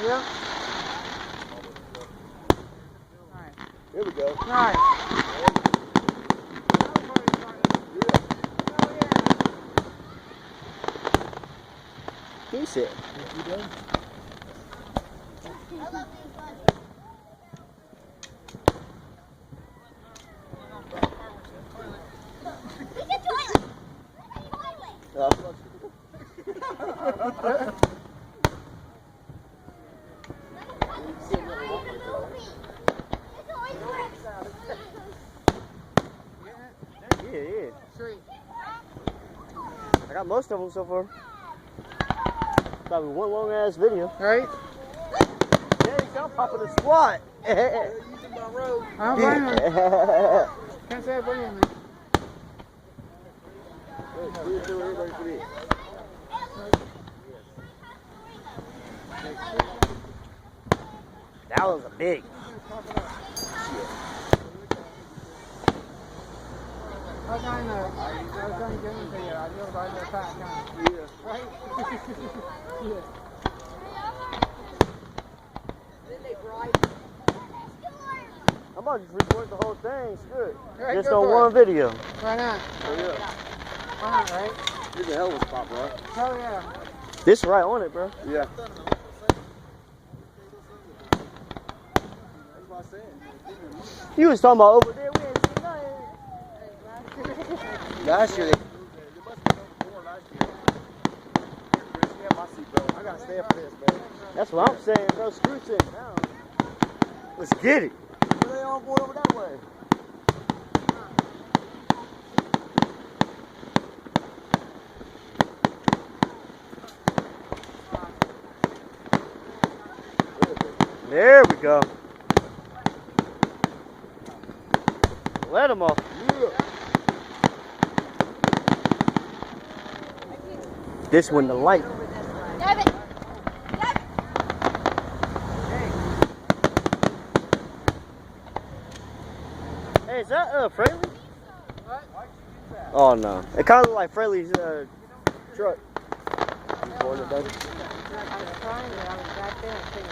Yeah. Here we go. Nice. He said. You done? Yeah. I got most of them so far. Probably one long ass video. Right? Yeah, I'm popping a squat. I don't blame him. Can't say I blame him. That was a big. I was trying to get him to you. I just like the fat guy. Yeah. Right? Yeah. I'm about to just record the whole thing. Screw it. Right, Just go on for one it. video. Why not? Oh, yeah. Why not, right? Here's a hell of a spot, bro. Oh, yeah. This right on it, bro. Yeah. That's what I said. You was talking about over there. We ain't seen nothing. Last year, there must be more last year. Chris, you have my seat, bro. I gotta stand for this, man. That's what I'm saying, bro. Screw sitting down. Let's get it. Where they all going over that way? There we go. Let him off. Yeah. This one, the light. Hey, is that Fraley? What? Oh no, it kind of looked like Fraley's truck.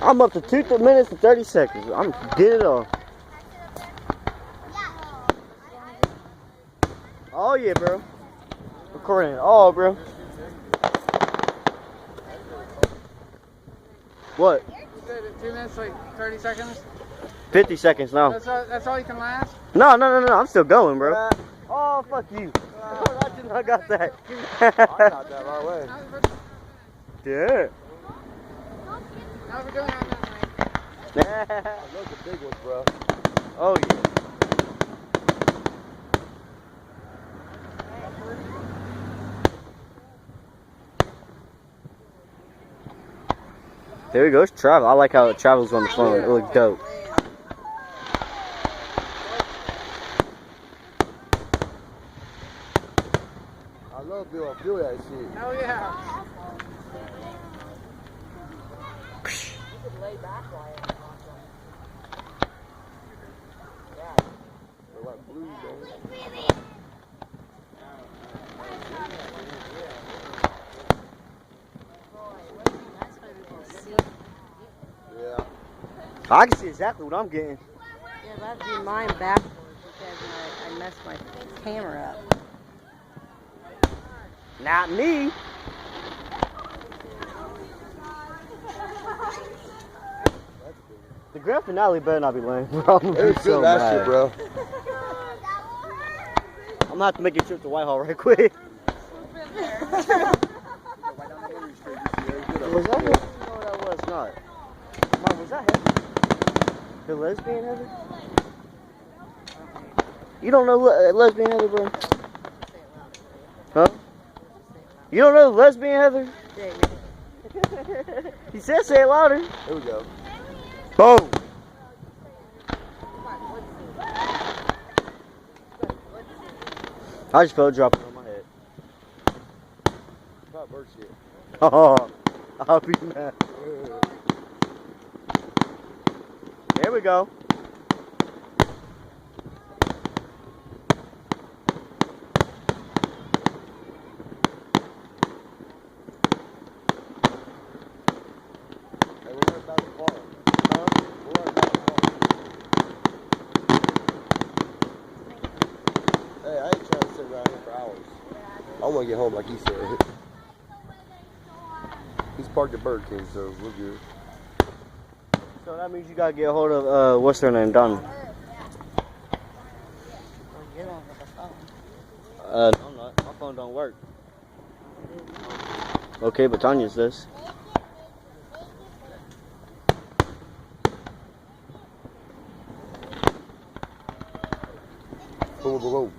I'm up to 2 minutes and 30 seconds. I'm getting it off. Oh yeah, bro. Recording it all, bro. What? You said 2 minutes, like 30 seconds? 50 seconds now. That's all you can last? No. I'm still going, bro. Oh, fuck you. I did not got that. I got that right away. Yeah. Now we're doing it on I love the big ones, bro. Oh, yeah. There we go. It's travel. I like how it travels on the phone. It looks dope. I love being on feel that shit. Oh, yeah. They're like blue, baby. Yeah. I can see exactly what I'm getting. Yeah, but I have to do mine backwards because I messed my camera up. Not me. The grand finale better not be lame, bro. I'm gonna be so that mad. shit, bro. I'm gonna have to make a trip to Whitehall right quick. Was that Heather? No, that was not. Mom, was that Heather? The lesbian Heather? You don't know lesbian Heather, bro? Huh? You don't know lesbian Heather? He said say it louder. Here we go. Boom. I just felt dropping on my head. Not bird shit. Oh, I'll be mad. There we go. Hey, we're around the farm. Huh? We'll run around the farm. Hey, I ain't trying to sit around here for hours. I want to get home like he said. He's parked at Burger King, so we're good. So that means you gotta get a hold of what's her name, Donna. No, I'm not. My phone don't work. Okay, but Tanya's does. Boom, boom, boom.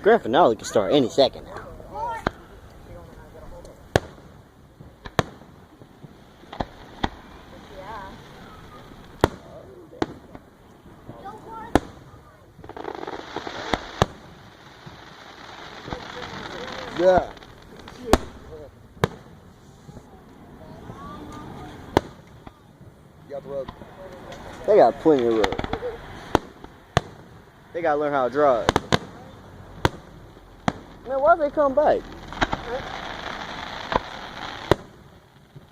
Grand finale can start any second now. Yeah. You got the rope. They got plenty of road. They gotta learn how to drive. Man, why'd they come back?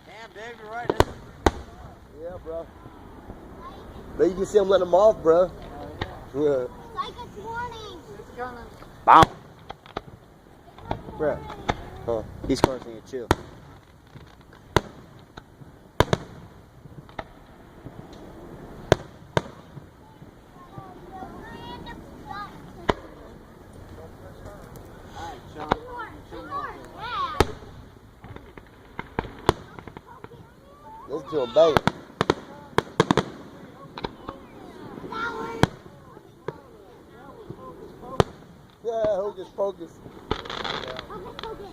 Damn, Dave, you're right. Yeah, bro. But you can see them letting them off, bro. Yeah. Like it's morning. It's coming. Bow. Bruh. Huh. These cars need to chill. Listen to him bang. Yeah, hocus pocus. Focus, focus.